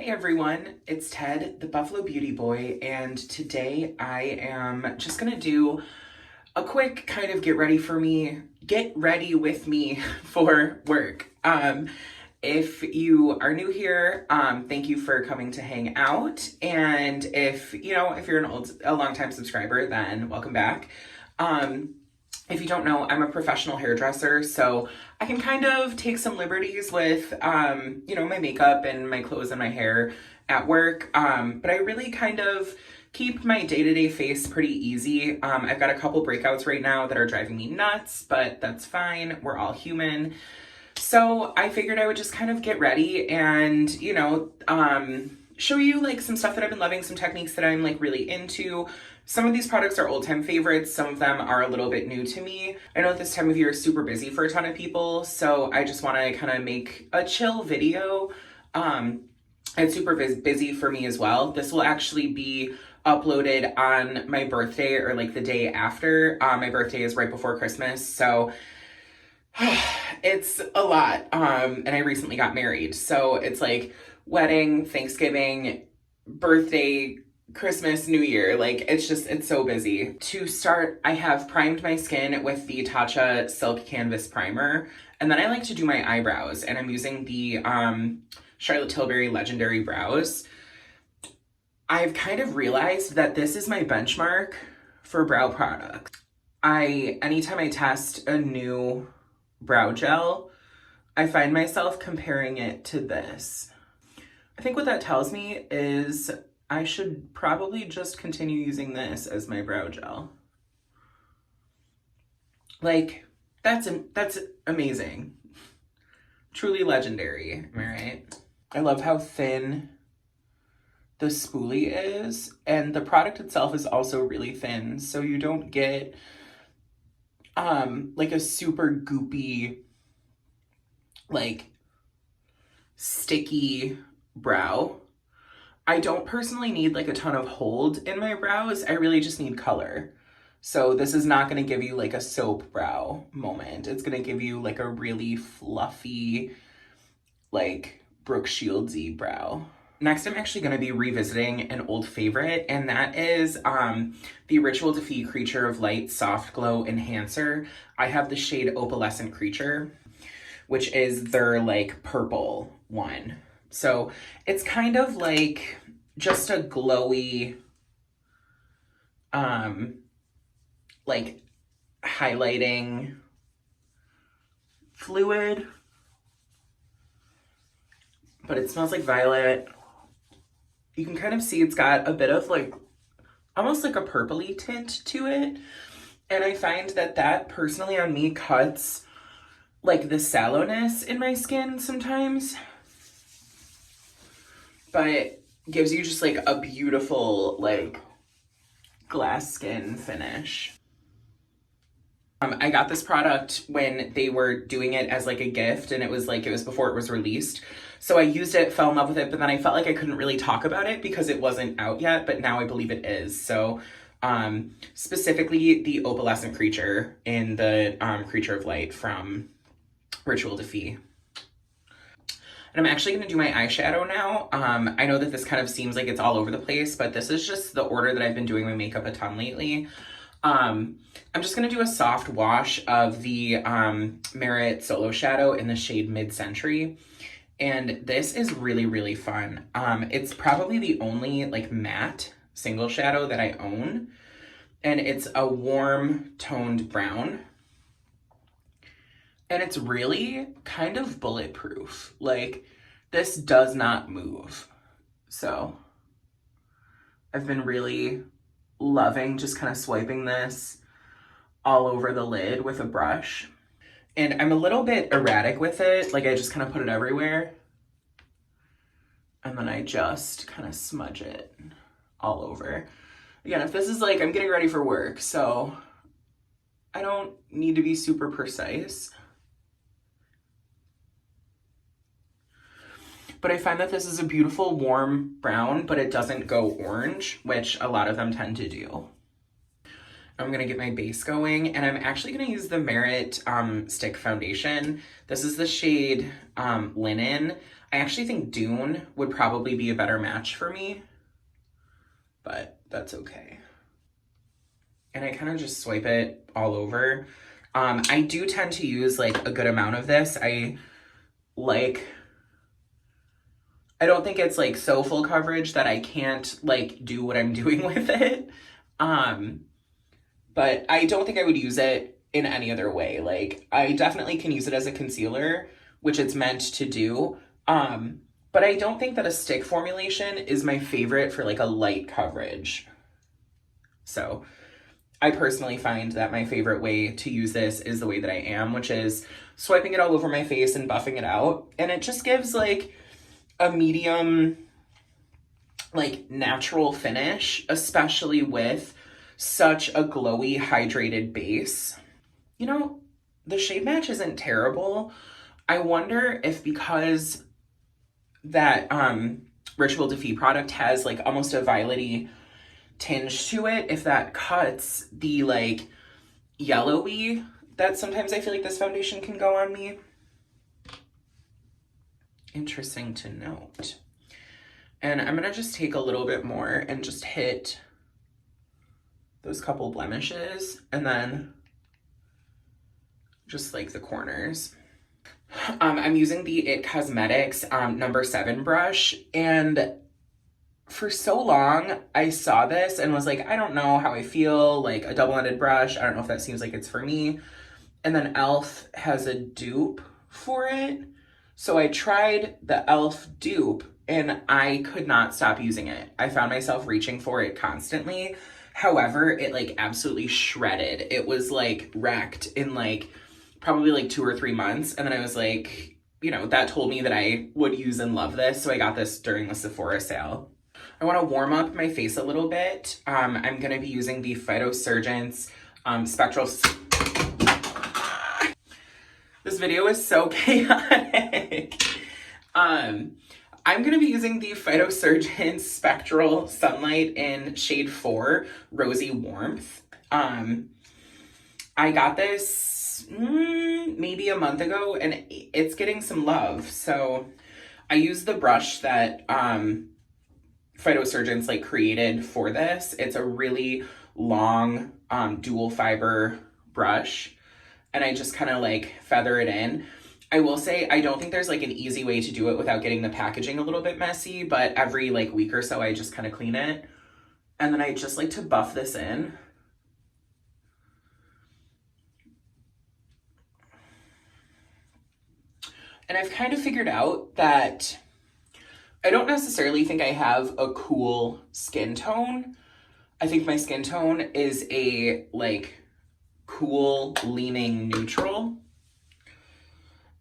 everyone, it's Ted, the Buffalo Beauty Boy, and today I am just gonna do a quick kind of get ready with me for work. If you are new here, thank you for coming to hang out, and if you're a long-time subscriber, then welcome back. If you don't know, I'm a professional hairdresser, so I can kind of take some liberties with, my makeup and my clothes and my hair at work. But I really kind of keep my day-to-day face pretty easy. I've got a couple breakouts right now that are driving me nuts, but that's fine. We're all human. So I figured I would just kind of get ready and, show you like some stuff that I've been loving, some techniques that I'm like really into. Some of these products are old-time favorites. Some of them are a little bit new to me. I know this time of year is super busy for a ton of people, so I just want to kind of make a chill video. It's super busy for me as well. This will actually be uploaded on my birthday or like the day after. My birthday is right before Christmas, so it's a lot. And I recently got married, so it's like wedding, Thanksgiving, birthday, Christmas, New Year, like it's so busy. To start, I have primed my skin with the Tatcha Silk Canvas Primer, and then I like to do my eyebrows, and I'm using the Charlotte Tilbury Legendary Brows. I've kind of realized that this is my benchmark for brow products. Anytime I test a new brow gel, I find myself comparing it to this. I think what that tells me is I should probably just continue using this as my brow gel. Like, that's amazing. Truly legendary, am I right? I love how thin the spoolie is, and the product itself is also really thin, so you don't get like a super goopy, like sticky brow. I don't personally need like a ton of hold in my brows. I really just need color. So this is not going to give you like a soap brow moment. It's going to give you like a really fluffy, like Brooke Shields-y brow. Next, I'm actually going to be revisiting an old favorite, and that is the Ritual Defeat Creature of Light Soft Glow Enhancer. I have the shade Opalescent Creature, which is their like purple one. So it's kind of like just a glowy, like highlighting fluid, but it smells like violet. You can kind of see it's got a bit of like, almost like a purpley tint to it. And I find that personally on me cuts like the sallowness in my skin sometimes, but gives you just like a beautiful like glass skin finish. I got this product when they were doing it as like a gift, and it was before it was released. So I used it, fell in love with it, but then I felt like I couldn't really talk about it because it wasn't out yet, but now I believe it is. So specifically the Opalescent Creature in the Creature of Light from Ritual Defeat. And I'm actually going to do my eyeshadow now. I know that this kind of seems like it's all over the place, but this is just the order that I've been doing my makeup a ton lately. I'm just going to do a soft wash of the Merit Solo Shadow in the shade Mid-Century. And this is really, really fun. It's probably the only like matte single shadow that I own. And it's a warm toned brown. And it's really kind of bulletproof. Like, this does not move. So I've been really loving just kind of swiping this all over the lid with a brush. And I'm a little bit erratic with it. Like, I just kind of put it everywhere. And then I just kind of smudge it all over. Again, if this is like, I'm getting ready for work, so I don't need to be super precise. But I find that this is a beautiful warm brown, but it doesn't go orange, which a lot of them tend to do. I'm gonna get my base going, and I'm actually gonna use the Merit Stick Foundation. This is the shade Linen. I actually think Dune would probably be a better match for me, but that's okay. And I kind of just swipe it all over. I do tend to use like a good amount of this. I don't think it's like so full coverage that I can't like do what I'm doing with it. But I don't think I would use it in any other way. Like I definitely can use it as a concealer, which it's meant to do. But I don't think that a stick formulation is my favorite for like a light coverage. So I personally find that my favorite way to use this is the way that I am, which is swiping it all over my face and buffing it out. And it just gives like a medium, like natural finish, especially with such a glowy, hydrated base. You know, the shade match isn't terrible. I wonder if because that Ritual Defeat product has like almost a violet-y tinge to it, if that cuts the like yellowy that sometimes I feel like this foundation can go on me. Interesting to note. And I'm gonna just take a little bit more and just hit those couple blemishes and then just like the corners. I'm using the IT Cosmetics number 7 brush, and for so long I saw this and was like, I don't know how I feel, like a double-ended brush, I don't know if that seems like it's for me. And then e.l.f. has a dupe for it. So I tried the e.l.f. dupe and I could not stop using it. I found myself reaching for it constantly. However, it like absolutely shredded. It was like wrecked in like probably like 2 or 3 months. And then I was like, you know, that told me that I would use and love this. So I got this during the Sephora sale. I want to warm up my face a little bit. I'm going to be using the Phytosurgence Spectral... This video is so chaotic. I'm going to be using the Phytosurgence Spectral Sunlight in shade 4, Rosy Warmth. I got this maybe a month ago and it's getting some love. So I used the brush that Phytosurgence like created for this. It's a really long dual fiber brush, and I just kind of like feather it in. I will say I don't think there's like an easy way to do it without getting the packaging a little bit messy, but every like week or so I just kind of clean it. And then I just like to buff this in. And I've kind of figured out that I don't necessarily think I have a cool skin tone. I think my skin tone is a like cool leaning neutral,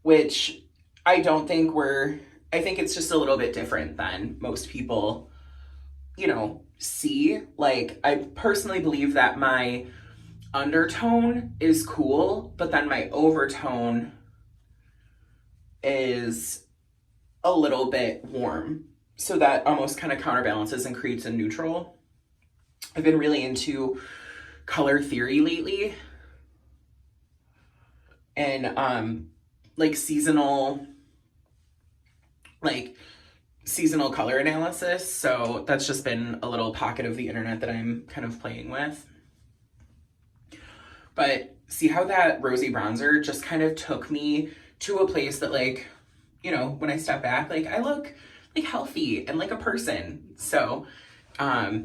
which I don't think I think it's just a little bit different than most people, you know, see. Like I personally believe that my undertone is cool, but then my overtone is a little bit warm. So that almost kind of counterbalances and creates a neutral. I've been really into color theory lately and like seasonal color analysis. So that's just been a little pocket of the internet that I'm kind of playing with. But see how that rosy bronzer just kind of took me to a place that, like, you know, when I step back, like I look like healthy and like a person. So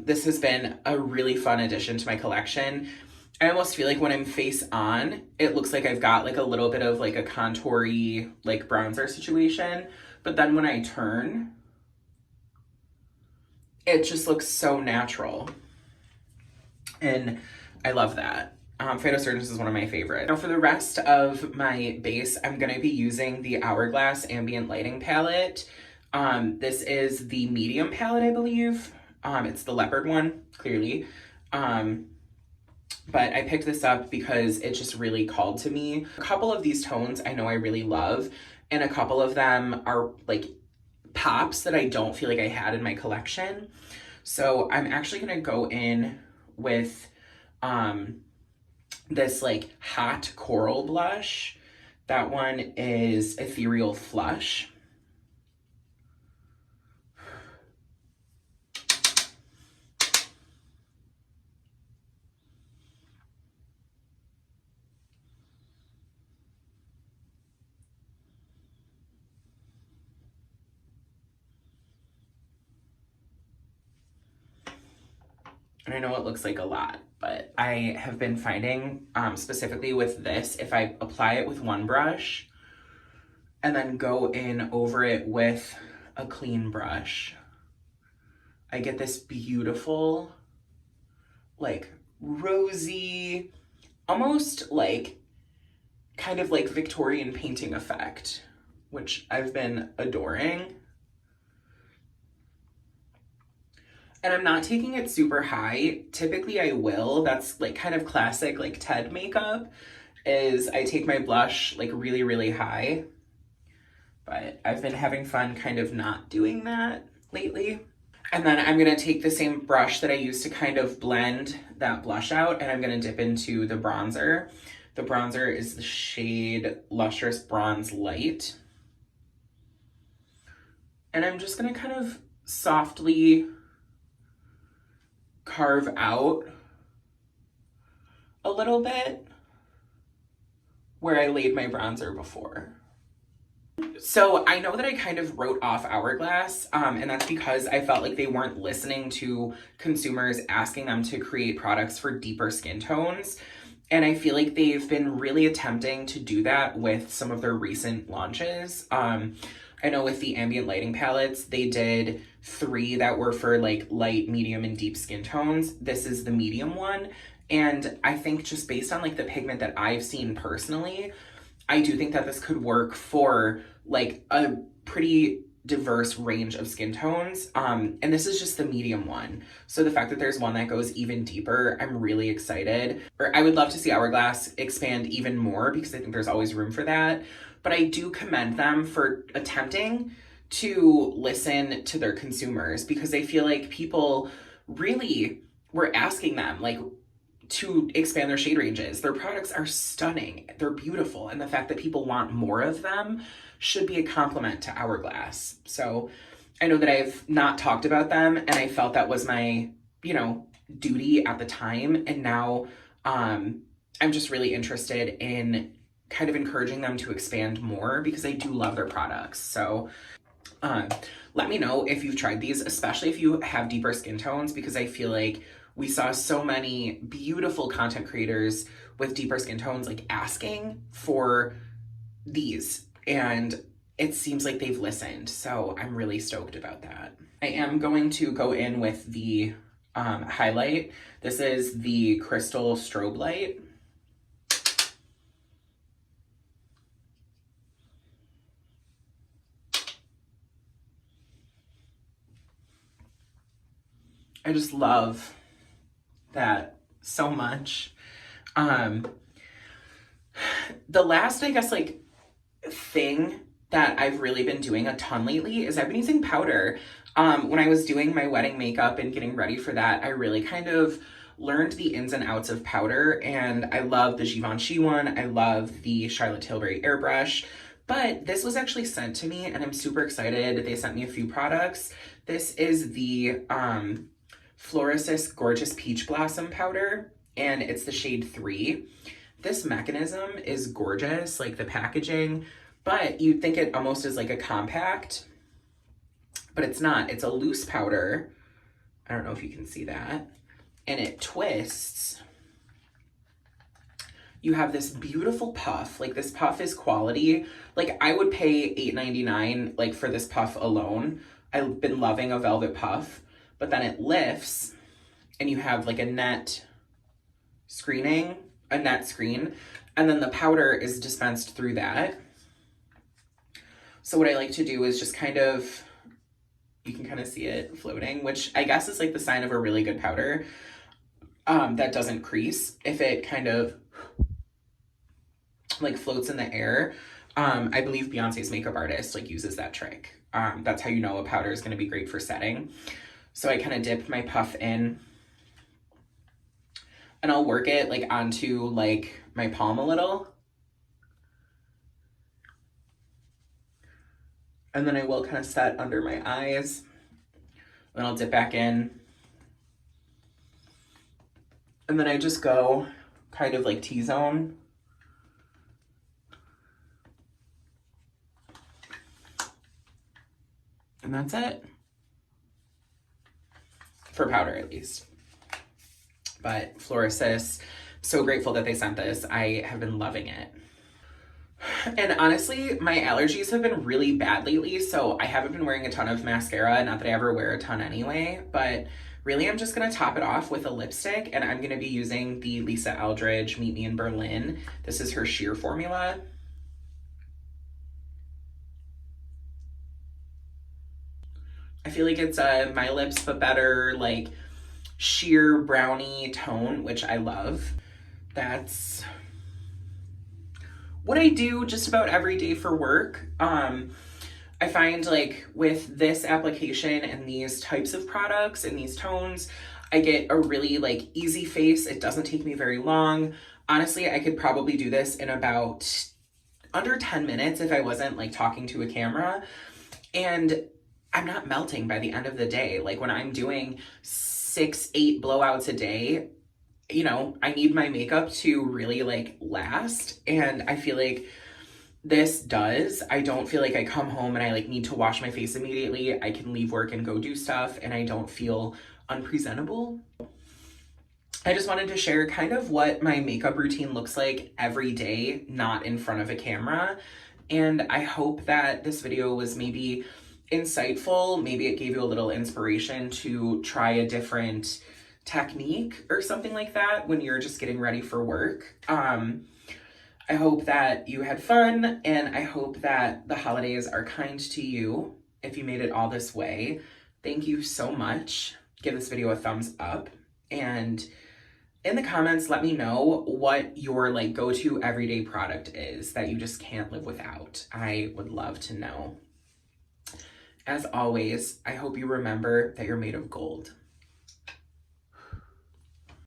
this has been a really fun addition to my collection. I almost feel like when I'm face on, it looks like I've got like a little bit of like a contour-y like bronzer situation. But then when I turn, it just looks so natural. And I love that. Phytosurgence is one of my favorites. Now for the rest of my base, I'm going to be using the Hourglass Ambient Lighting Palette. This is the medium palette, I believe. It's the leopard one, clearly. But I picked this up because it just really called to me. A couple of these tones I know I really love, and a couple of them are like pops that I don't feel like I had in my collection. So I'm actually going to go in with this like hot coral blush. That one is Ethereal Flush. And I know it looks like a lot, but I have been finding, specifically with this, if I apply it with one brush and then go in over it with a clean brush, I get this beautiful, like rosy, almost like kind of like Victorian painting effect, which I've been adoring. And I'm not taking it super high. Typically I will. That's like kind of classic like Ted makeup, is I take my blush like really, really high. But I've been having fun kind of not doing that lately. And then I'm gonna take the same brush that I used to kind of blend that blush out, and I'm gonna dip into the bronzer. The bronzer is the shade Lustrous Bronze Light. And I'm just gonna kind of softly carve out a little bit where I laid my bronzer before. So I know that I kind of wrote off Hourglass, and that's because I felt like they weren't listening to consumers asking them to create products for deeper skin tones. And I feel like they've been really attempting to do that with some of their recent launches. I know with the ambient lighting palettes, they did 3 that were for like light, medium, and deep skin tones. This is the medium one. And I think just based on like the pigment that I've seen personally, I do think that this could work for like a pretty diverse range of skin tones. And this is just the medium one. So the fact that there's one that goes even deeper, I'm really excited. Or I would love to see Hourglass expand even more, because I think there's always room for that. But I do commend them for attempting to listen to their consumers, because I feel like people really were asking them like to expand their shade ranges. Their products are stunning. They're beautiful. And the fact that people want more of them should be a compliment to Hourglass. So I know that I've not talked about them, and I felt that was my, you know, duty at the time. And now I'm just really interested in kind of encouraging them to expand more, because I do love their products. So let me know if you've tried these, especially if you have deeper skin tones, because I feel like we saw so many beautiful content creators with deeper skin tones like asking for these, and it seems like they've listened. So I'm really stoked about that. I am going to go in with the highlight. This is the Crystal Strobe Light. I just love that so much. The last, I guess, like thing that I've really been doing a ton lately is I've been using powder. When I was doing my wedding makeup and getting ready for that, I really kind of learned the ins and outs of powder, and I love the Givenchy one. I love the Charlotte Tilbury airbrush. But this was actually sent to me, and I'm super excited. They sent me a few products. This is the Florasis Gorgeous Peach Blossom Powder, and it's the shade 3. This mechanism is gorgeous, like the packaging, but you'd think it almost is like a compact, but it's not. It's a loose powder. I don't know if you can see that. And it twists. You have this beautiful puff. Like, this puff is quality. Like, I would pay $8.99 like for this puff alone. I've been loving a velvet puff. But then it lifts, and you have like a net screen, and then the powder is dispensed through that. So what I like to do is just kind of, you can kind of see it floating, which I guess is like the sign of a really good powder that doesn't crease. If it kind of like floats in the air, I believe Beyonce's makeup artist like uses that trick. That's how you know a powder is going to be great for setting. So I kind of dip my puff in, and I'll work it like onto like my palm a little. And then I will kind of set under my eyes. Then I'll dip back in. And then I just go kind of like T-zone. And that's it. For powder, at least. But Florasis, so grateful that they sent this. I have been loving it. And honestly, my allergies have been really bad lately, so I haven't been wearing a ton of mascara. Not that I ever wear a ton anyway, but really I'm just gonna top it off with a lipstick, and I'm gonna be using the Lisa Eldridge Meet Me in Berlin. This is her sheer formula. I feel like it's a My Lips But Better, like, sheer brownie tone, which I love. That's what I do just about every day for work. I find like with this application and these types of products and these tones, I get a really like easy face. It doesn't take me very long. Honestly, I could probably do this in about under 10 minutes if I wasn't like talking to a camera. And I'm not melting by the end of the day. Like when I'm doing 6-8 blowouts a day, you know, I need my makeup to really like last. And I feel like this does. I don't feel like I come home and I like need to wash my face immediately. I can leave work and go do stuff and I don't feel unpresentable. I just wanted to share kind of what my makeup routine looks like every day, not in front of a camera. And I hope that this video was maybe insightful. Maybe it gave you a little inspiration to try a different technique or something like that when you're just getting ready for work. I hope that you had fun, and I hope that the holidays are kind to you if you made it all this way. Thank you so much. Give this video a thumbs up, and in the comments, let me know what your like go-to everyday product is that you just can't live without. I would love to know. As always, I hope you remember that you're made of gold.